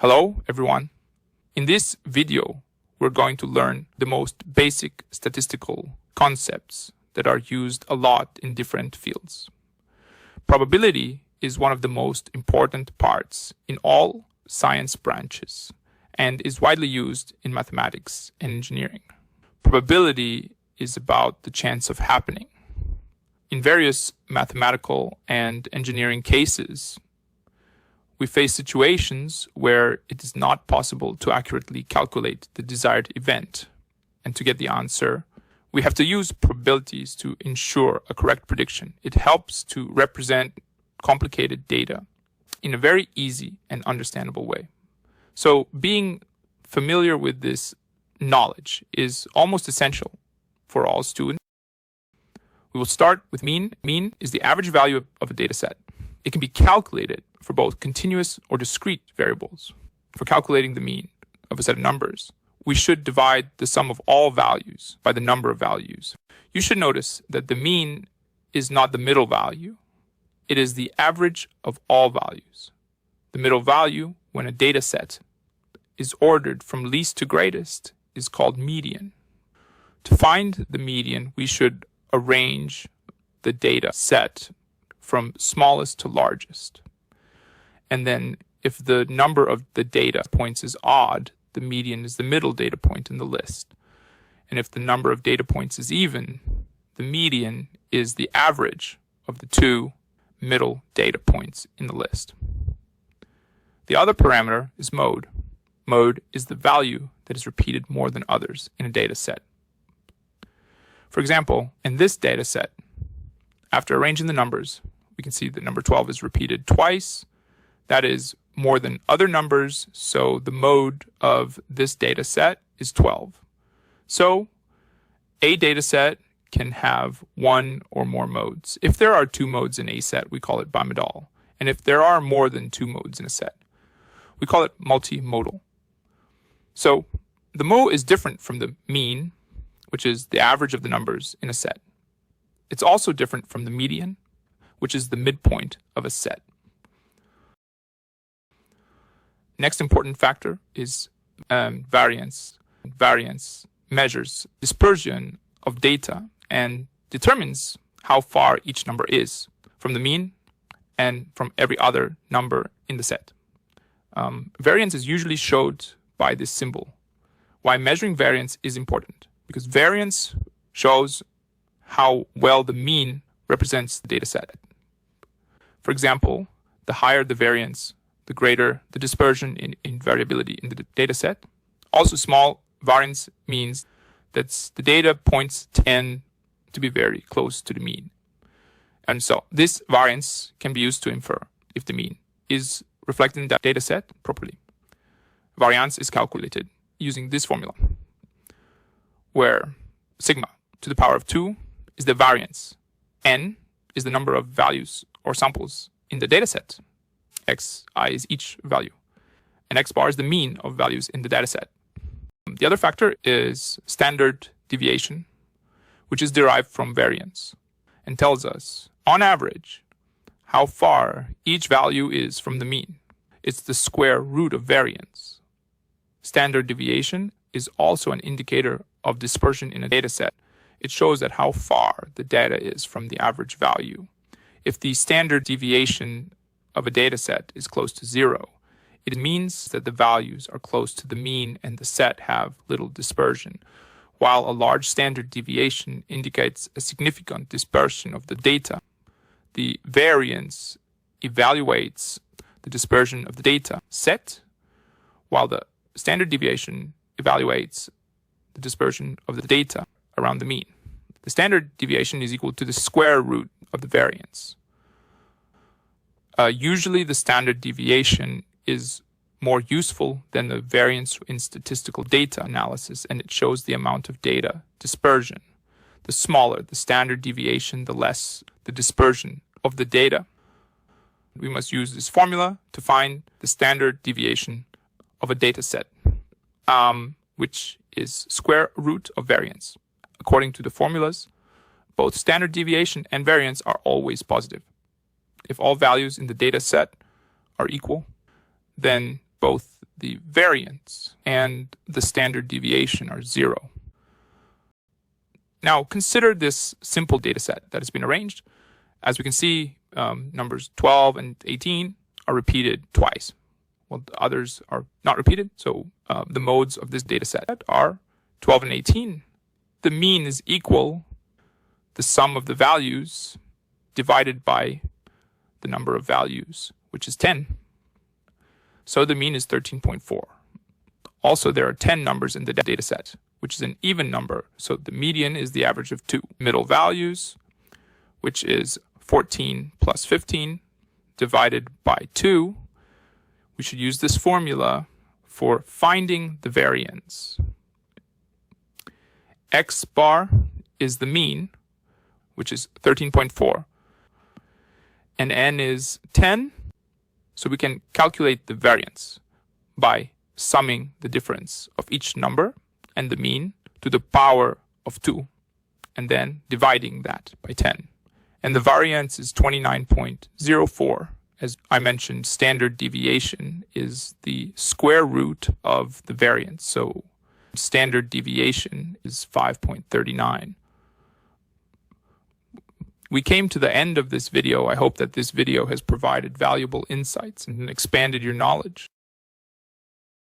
Hello, everyone. In this video, we're going to learn the most basic statistical concepts that are used a lot in different fields. Probability is one of the most important parts in all science branches and is widely used in mathematics and engineering. Probability is about the chance of happening. In various mathematical and engineering cases, we face situations where it is not possible to accurately calculate the desired event. And to get the answer, we have to use probabilities to ensure a correct prediction. It helps to represent complicated data in a very easy and understandable way. So being familiar with this knowledge is almost essential for all students. We will start with mean. Mean is the average value of a data set. It can be calculated for both continuous or discrete variables. For calculating the mean of a set of numbers, we should divide the sum of all values by the number of values. You should notice that the mean is not the middle value. It is the average of all values. The middle value, when a data set is ordered from least to greatest, is called median. To find the median, we should arrange the data set from smallest to largest. And then if the number of the data points is odd, the median is the middle data point in the list. And if the number of data points is even, the median is the average of the two middle data points in the list. The other parameter is mode. Mode is the value that is repeated more than others in a data set. For example, in this data set, after arranging the numbers, we can see that number 12 is repeated twice. That is more than other numbers, so the mode of this data set is 12. So a data set can have one or more modes. If there are two modes in a set, we call it bimodal. And if there are more than two modes in a set, we call it multimodal. So the mode is different from the mean, which is the average of the numbers in a set. It's also different from the median, which is the midpoint of a set. Next important factor is variance. Variance measures dispersion of data and determines how far each number is from the mean and from every other number in the set. Variance is usually showed by this symbol. Why measuring variance is important? Because variance shows how well the mean represents the data set. For example, the higher the variance, the greater the dispersion in variability in the data set. Also, small variance means that the data points tend to be very close to the mean. And so this variance can be used to infer if the mean is reflected in that data set properly. Variance is calculated using this formula, where sigma to the power of 2 is the variance. N is the number of values or samples in the data set. Xi is each value. And x bar is the mean of values in the data set. The other factor is standard deviation, which is derived from variance and tells us, on average, how far each value is from the mean. It's the square root of variance. Standard deviation is also an indicator of dispersion in a data set. It shows that how far the data is from the average value. If the standard deviation of a data set is close to 0, it means that the values are close to the mean and the set have little dispersion, while a large standard deviation indicates a significant dispersion of the data. The variance evaluates the dispersion of the data set, while the standard deviation evaluates the dispersion of the data around the mean. The standard deviation is equal to the square root of the variance. Usually the standard deviation is more useful than the variance in statistical data analysis, and it shows the amount of data dispersion. The smaller the standard deviation, the less the dispersion of the data. We must use this formula to find the standard deviation of a data set, which is square root of variance. According to the formulas, both standard deviation and variance are always positive. If all values in the data set are equal, then both the variance and the standard deviation are 0. Now consider this simple data set that has been arranged. As we can see, numbers 12 and 18 are repeated twice, while the others are not repeated. So the modes of this data set are 12 and 18. The mean is equal the sum of the values divided by the number of values, which is 10. So the mean is 13.4. Also, there are 10 numbers in the data set, which is an even number. So the median is the average of 2. Middle values, which is 14 plus 15 divided by 2. We should use this formula for finding the variance. X bar is the mean, which is 13.4. And n is 10. So we can calculate the variance by summing the difference of each number and the mean to the power of 2, and then dividing that by 10. And the variance is 29.04. As I mentioned, standard deviation is the square root of the variance. So standard deviation is 5.39. We came to the end of this video. I hope that this video has provided valuable insights and expanded your knowledge.